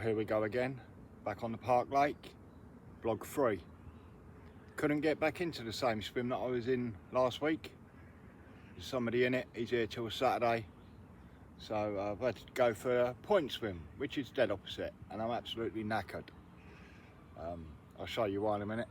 here we go again, back on the Park Lake, vlog 3. Couldn't get back into the same swim that I was in last week. There's somebody in it, he's here till Saturday. So I've had to go for a point swim, which is dead opposite, and I'm absolutely knackered. I'll show you why in a minute.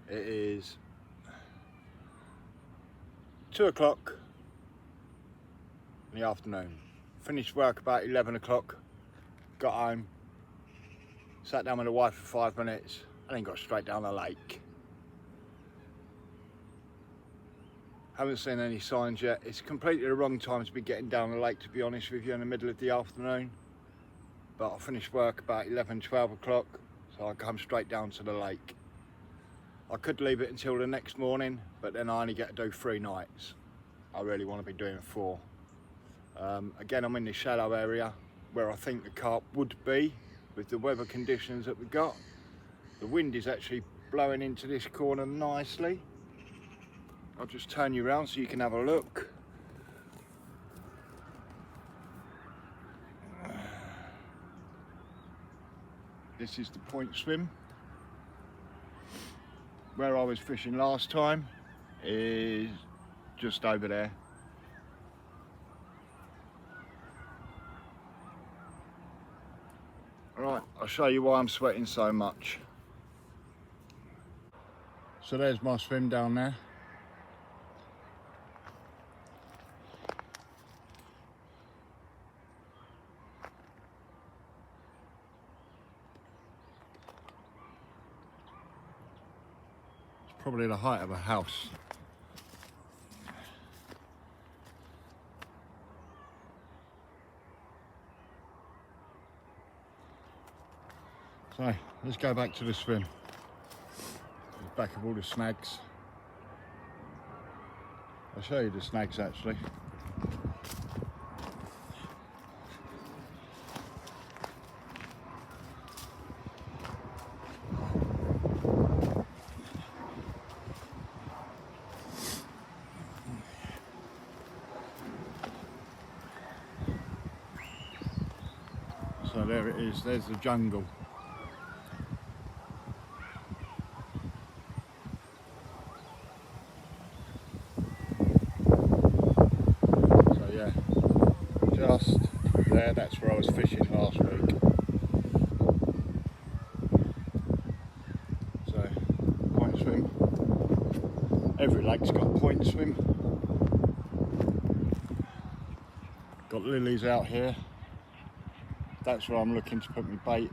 It is 2 o'clock in the afternoon. Finished work about 11 o'clock, got home, sat down with the wife for 5 minutes, and then got straight down the lake. Haven't seen any signs yet. It's completely the wrong time to be getting down the lake, to be honest with you, in the middle of the afternoon. But I finished work about 11, 12 o'clock, so I come straight down to the lake. I could leave it until the next morning, but then I only get to do 3 nights. I really want to be doing 4. Again, I'm in the shallow area where I think the carp would be with the weather conditions that we've got. The wind is actually blowing into this corner nicely. I'll just turn you around so you can have a look. This is the point swim. Where I was fishing last time is just over there. Right, I'll show you why I'm sweating so much. So there's my swim down there. Probably the height of a house. So let's go back to the swim. The back of all the snags. I'll show you the snags actually. So there it is, there's the jungle. So yeah, just there, that's where I was fishing last week. So, point swim. Every lake's got a point swim. Got lilies out here. That's where I'm looking to put my bait.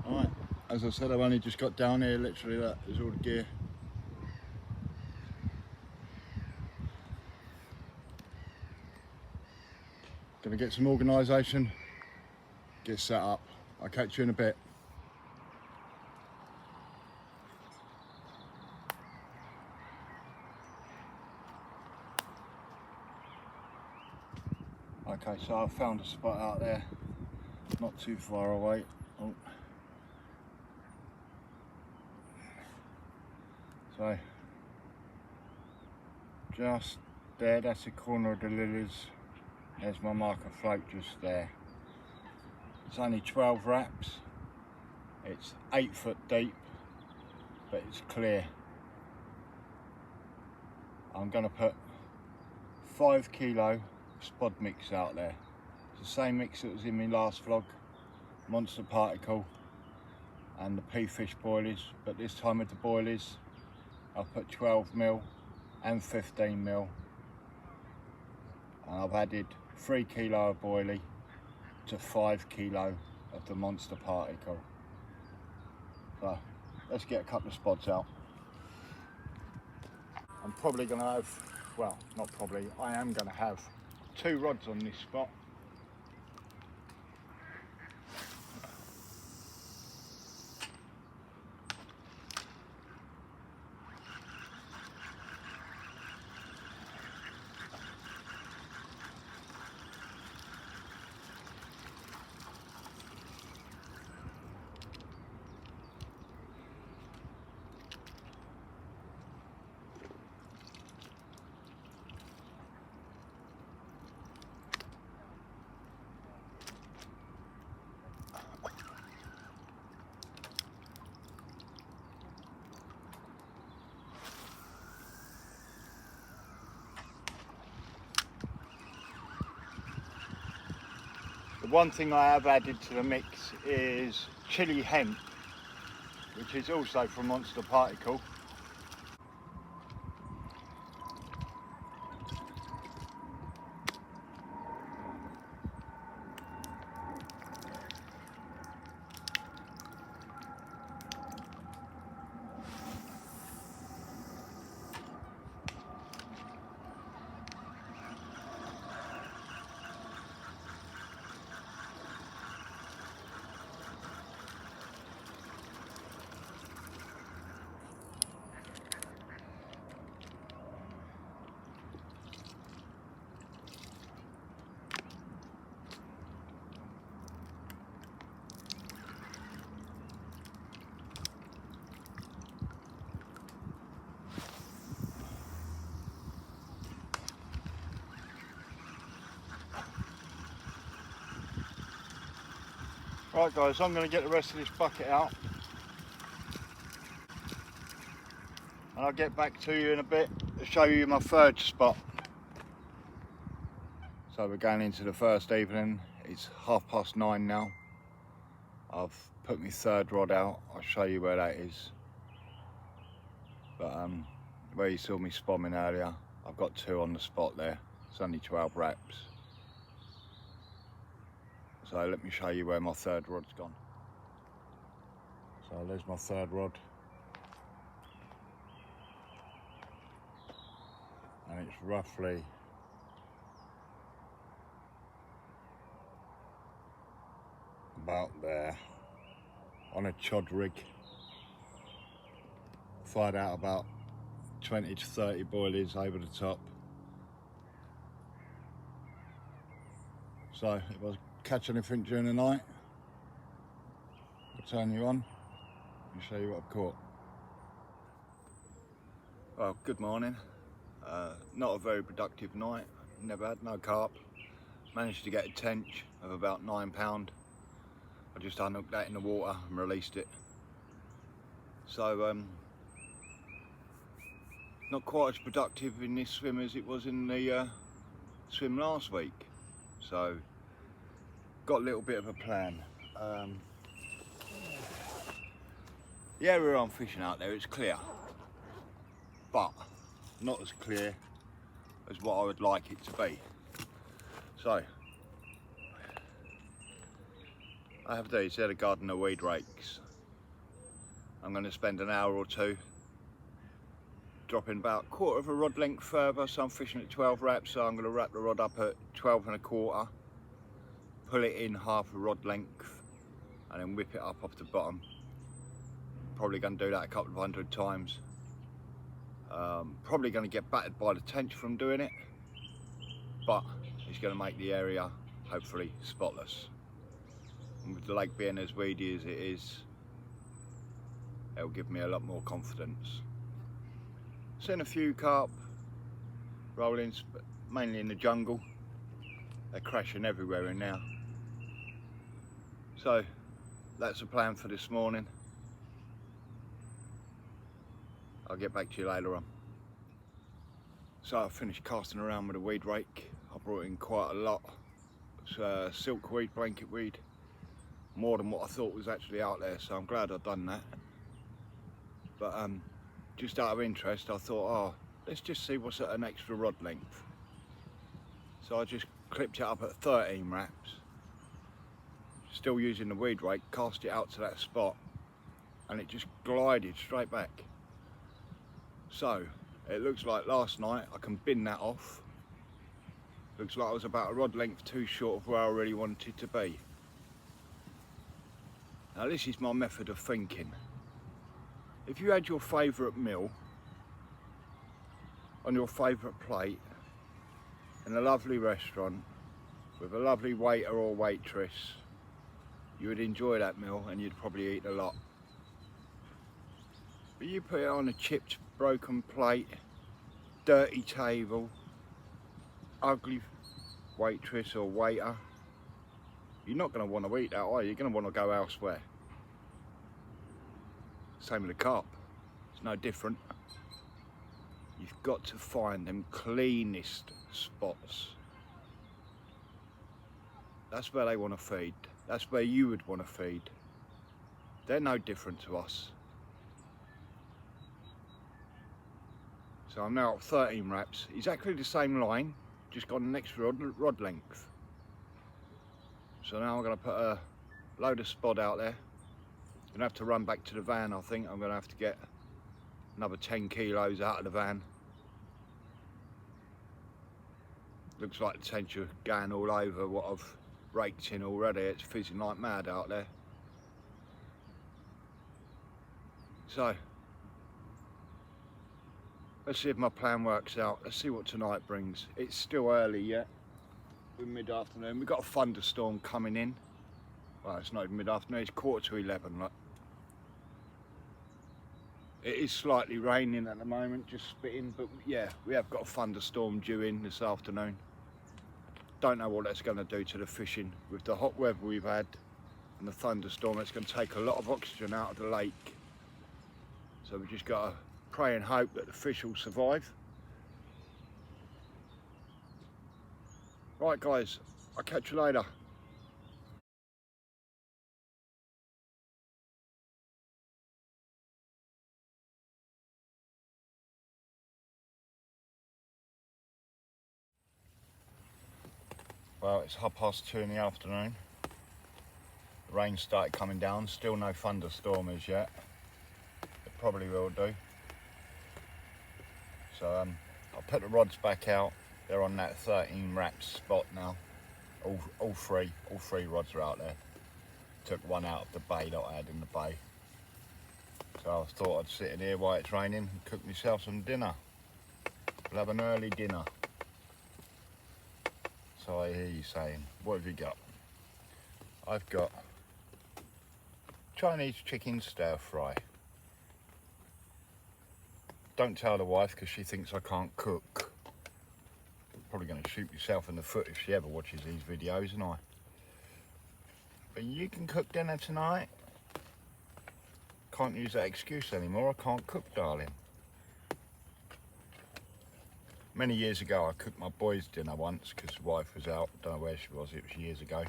Alright, as I said, I've only just got down here, literally that is all the gear. Gonna get some organisation, get set up. I'll catch you in a bit. Okay, so I've found a spot out there, not too far away. Oh. So, just there, that's the corner of the lilies. There's my marker float just there. It's only 12 wraps. It's 8 foot deep, but it's clear. I'm gonna put 5 kilo spod mix out there. It's the same mix that was in my last vlog, monster particle and the pea fish boilies, but this time with the boilies I've put 12mm and 15mm, and I've added 3 kilo of boilie to 5 kilo of the monster particle. So let's get a couple of spods out. I'm probably going to have, well, not probably, I am going to have 2 rods on this spot. one thing I have added to the mix is chili hemp, which is also from Monster Particle. Right guys, I'm going to get the rest of this bucket out and I'll get back to you in a bit to show you my third spot. So we're going into the first evening. It's 9:30 now. I've put my third rod out. I'll show you where that is. But where you saw me spomming earlier, I've got 2 on the spot there. It's only 12 wraps. So let me show you where my third rod's gone. So there's my third rod. And it's roughly about there on a chod rig. Fired out about 20 to 30 boilies over the top. So if I catch anything during the night, I'll turn you on and show you what I've caught. Well, good morning. Not a very productive night. Never had no carp. Managed to get a tench of about £9. I just unhooked that in the water and released it. So not quite as productive in this swim as it was in the swim last week. So got a little bit of a plan. The area I'm fishing out there is clear, but not as clear as what I would like it to be. So I have these, they're the gardener weed rakes. I'm going to spend an hour or two dropping about 1/4 of a rod length further. So I'm fishing at 12 wraps, so I'm going to wrap the rod up at 12 1/4, pull it in half a rod length and then whip it up off the bottom. Probably going to do that a couple of 100 times. Probably going to get battered by the tench from doing it, but it's going to make the area hopefully spotless. And with the lake being as weedy as it is, it'll give me a lot more confidence. Seen a few carp rolling, mainly in the jungle. They're crashing everywhere in now. So that's the plan for this morning. I'll get back to you later on. So I finished casting around with a weed rake. I brought in quite a lot. It's silkweed, blanket weed, more than what I thought was actually out there, so I'm glad I've done that. But just out of interest, I thought, oh, let's just see what's at an extra rod length. So I just clipped it up at 13 wraps, still using the weed rake, cast it out to that spot, and it just glided straight back. So it looks like last night I can bin that off. Looks like I was about a rod length too short of where I really wanted to be. Now this is my method of thinking. If you had your favourite meal on your favourite plate in a lovely restaurant with a lovely waiter or waitress, you would enjoy that meal and you'd probably eat a lot. But you put it on a chipped, broken plate, dirty table, ugly waitress or waiter, you're not going to want to eat that, are you? You're going to want to go elsewhere. Same with the carp, it's no different. You've got to find them cleanest spots. That's where they want to feed. That's where you would want to feed. They're no different to us. So I'm now at 13 wraps, exactly the same line, just got an extra rod length. So now I'm going to put a load of spod out there. I'm going to have to run back to the van, I think. I'm going to have to get another 10 kilos out of the van. Looks like the tents are going all over what I've raked in already. It's fizzing like mad out there. So let's see if my plan works out. Let's see what tonight brings. It's still early yet. We're mid-afternoon. We've got a thunderstorm coming in. Well, it's not even mid-afternoon, it's 11:15. Look. It is slightly raining at the moment, just spitting, but yeah, we have got a thunderstorm due in this afternoon. Don't know what that's going to do to the fishing. With the hot weather we've had and the thunderstorm, it's going to take a lot of oxygen out of the lake. So we've just got to pray and hope that the fish will survive. Right guys, I'll catch you later. Well, it's 2:30 in the afternoon. The rain started coming down, still no thunderstorm as yet. It probably will do. So I'll put the rods back out. They're on that 13 wraps spot now. All three rods are out there. Took one out of the bay that I had in the bay. So I thought I'd sit in here while it's raining and cook myself some dinner. We'll have an early dinner. So I hear you saying, what have you got? I've got Chinese chicken stir fry. Don't tell the wife because she thinks I can't cook. Probably going to shoot yourself in the foot if she ever watches these videos, isn't I? But you can cook dinner tonight. Can't use that excuse anymore. I can't cook, darling. Many years ago I cooked my boys dinner once because the wife was out. Don't know where she was, it was years ago.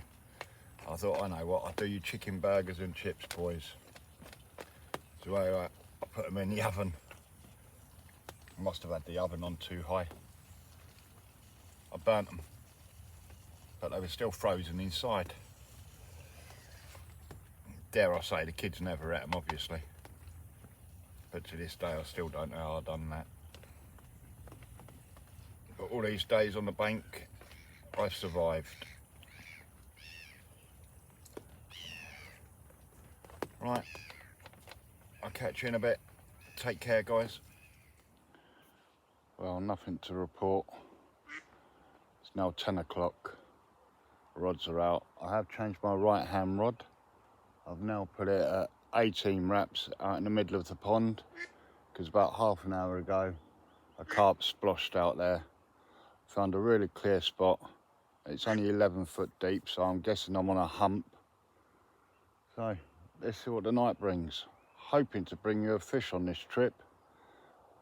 I thought, I know what, I'll do you chicken burgers and chips, boys. So I put them in the oven. I must have had the oven on too high. I burnt them, but they were still frozen inside. Dare I say, the kids never ate them, obviously. But to this day, I still don't know how I've done that. But all these days on the bank, I've survived. Right, I'll catch you in a bit. Take care, guys. Well, nothing to report. It's now 10 o'clock. Rods are out. I have changed my right hand rod. I've now put it at 18 wraps out in the middle of the pond because about half an hour ago a carp sploshed out there. Found a really clear spot. It's only 11 foot deep, so I'm guessing I'm on a hump. So let's see what the night brings. Hoping to bring you a fish on this trip,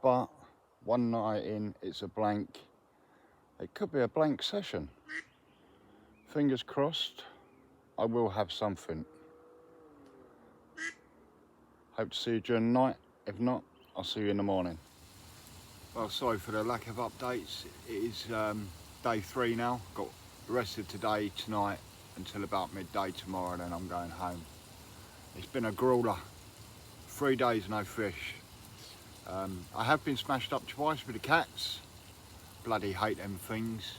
but one night in, it's a blank. It could be a blank session. Fingers crossed, I will have something. Hope to see you during the night. If not, I'll see you in the morning. Well, sorry for the lack of updates. It is day 3 now. Got the rest of today, tonight, until about midday tomorrow, and then I'm going home. It's been a grueler. 3 days, no fish. I have been smashed up twice with the cats. Bloody hate them things.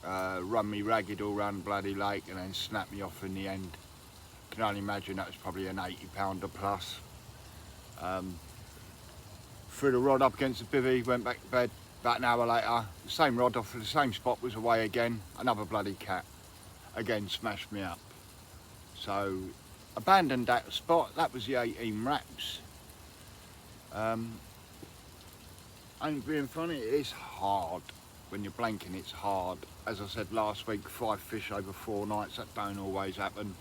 Run me ragged all around the bloody lake and then snap me off in the end. Can only imagine that was probably an 80-pounder plus. Threw the rod up against the bivvy, went back to bed. About an hour later, the same rod off the same spot was away again. Another bloody cat. Again smashed me up. So abandoned that spot. That was the 18 wraps. Ain't being funny, it is hard. When you're blanking, it's hard. As I said last week, 5 fish over 4 nights, that don't always happen.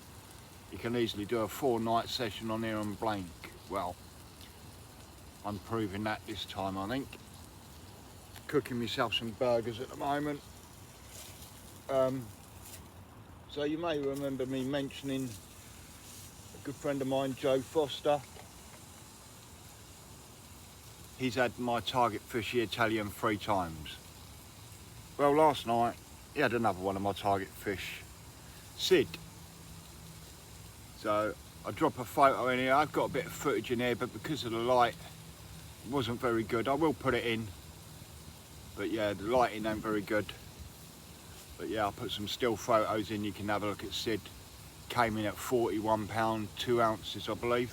You can easily do a 4-night session on here and blank. Well, I'm proving that this time, I think. Cooking myself some burgers at the moment. So you may remember me mentioning a good friend of mine, Joe Foster. He's had my target fish, the Italian, 3 times. Well, last night he had another one of my target fish, Sid. So I drop a photo in here. I've got a bit of footage in here, but because of the light, it wasn't very good. I will put it in, but yeah, the lighting ain't very good. But yeah, I'll put some still photos in. You can have a look at Sid. Came in at 41 pound, 2 ounces, I believe.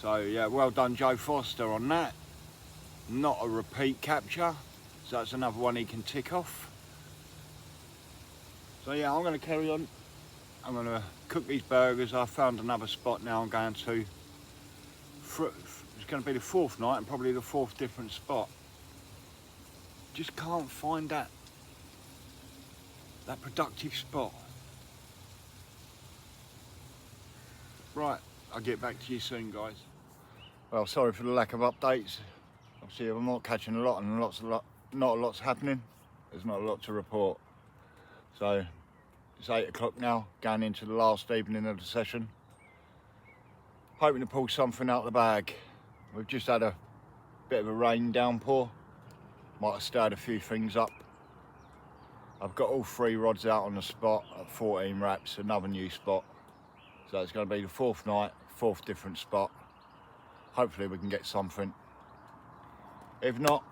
So yeah, well done Joe Foster on that. Not a repeat capture, so that's another one he can tick off. So yeah, I'm going to carry on. I'm going to cook these burgers. I found another spot now I'm going to. It's going to be the 4th night and probably the 4th different spot. Just can't find that productive spot. Right, I'll get back to you soon, guys. Well, sorry for the lack of updates. Obviously, I'm not catching a lot and not a lot's happening. There's not a lot to report. So it's 8 o'clock now, going into the last evening of the session. Hoping to pull something out of the bag. We've just had a bit of a rain downpour. Might have stirred a few things up. I've got all 3 rods out on the spot at 14 wraps, another new spot. So it's going to be the 4th night, 4th different spot. Hopefully we can get something. If not,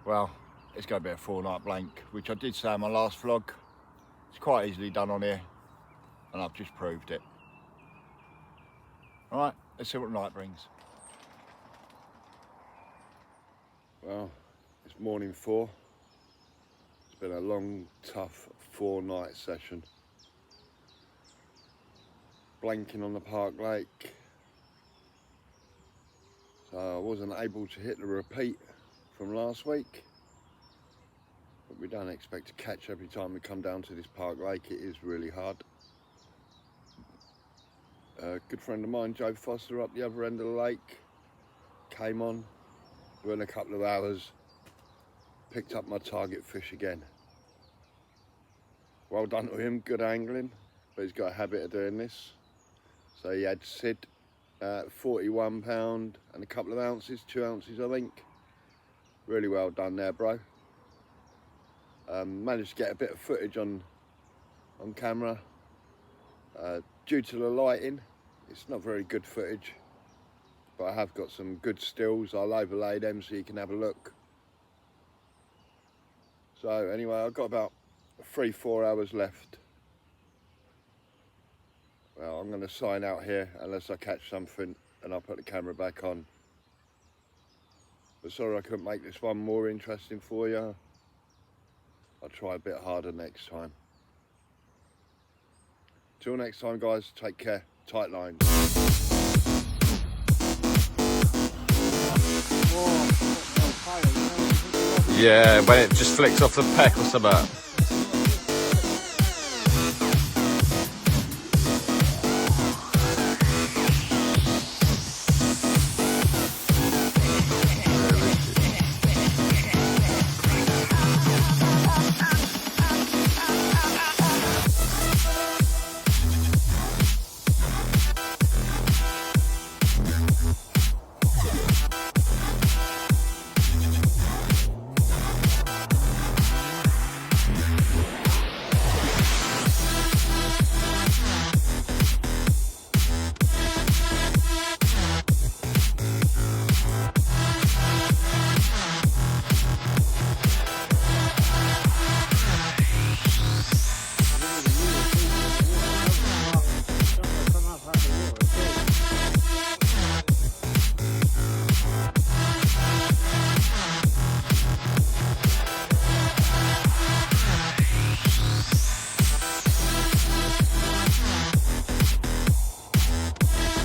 well, it's going to be a 4-night blank, which I did say in my last vlog. It's quite easily done on here, and I've just proved it. All right, let's see what night brings. Well, it's morning 4. It's been a long, tough 4-night session. Blanking on the Park Lake. So I wasn't able to hit the repeat from last week. But we don't expect to catch every time we come down to this Park Lake. It is really hard. A good friend of mine, Joe Foster, up the other end of the lake, came on within a couple of hours, picked up my target fish again. Well done to him, good angling, but he's got a habit of doing this. So he had Sid, 41 pound and a couple of ounces, 2 ounces I think. Really well done there, bro. Managed to get a bit of footage on camera. Due to the lighting, it's not very good footage, but I have got some good stills. I'll overlay them so you can have a look. So anyway, I've got about 3-4 hours left. Well, I'm going to sign out here unless I catch something, and I'll put the camera back on. But sorry I couldn't make this one more interesting for you. I'll try a bit harder next time. Till next time, guys, take care. Tight lines. Yeah, when it just flicks off the peck or something.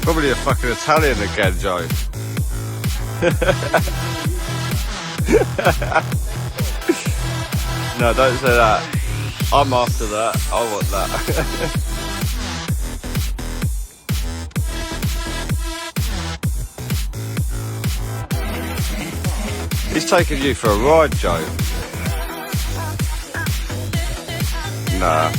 Probably a fucking Italian again, Joe. No, don't say that. I'm after that. I want that. He's taking you for a ride, Joe. Nah.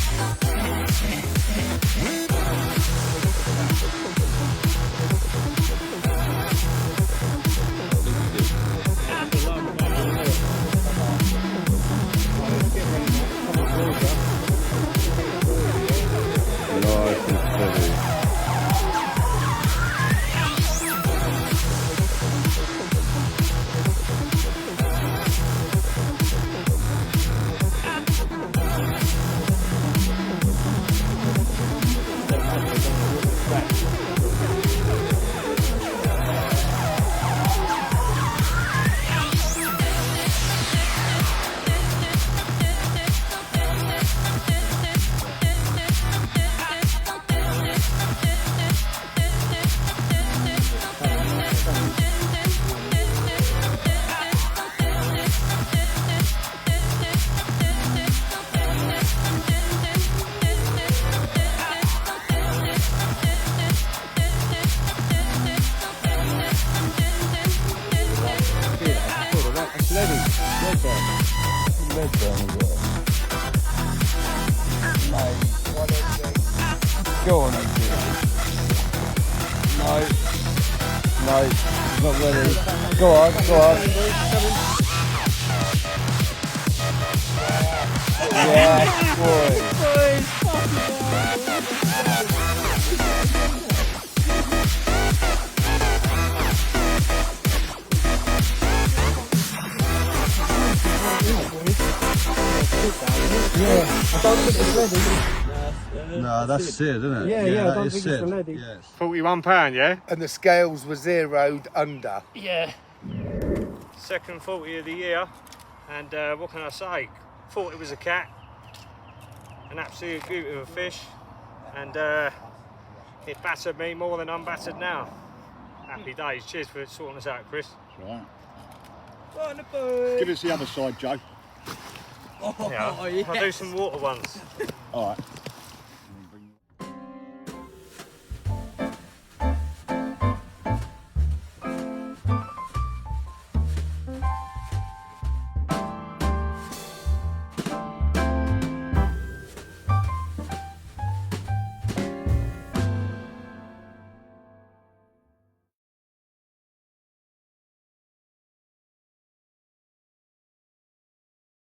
Nice and steady. Go on, no, he's not ready. Go on. Yeah, boy. Yeah, I don't think it's ready. No, that's Sid, isn't it? Yeah, I don't think it's the lady. Yes. £41, yeah? And the scales were zeroed under. Yeah. Second 40 of the year, and what can I say? Thought it was a cat, an absolute beauty of a fish, and it battered me more than I'm battered now. Happy days. Cheers for sorting us out, Chris. Right. Wonderful. Give us the other side, Joe. Yeah, I'll do some water ones. All right.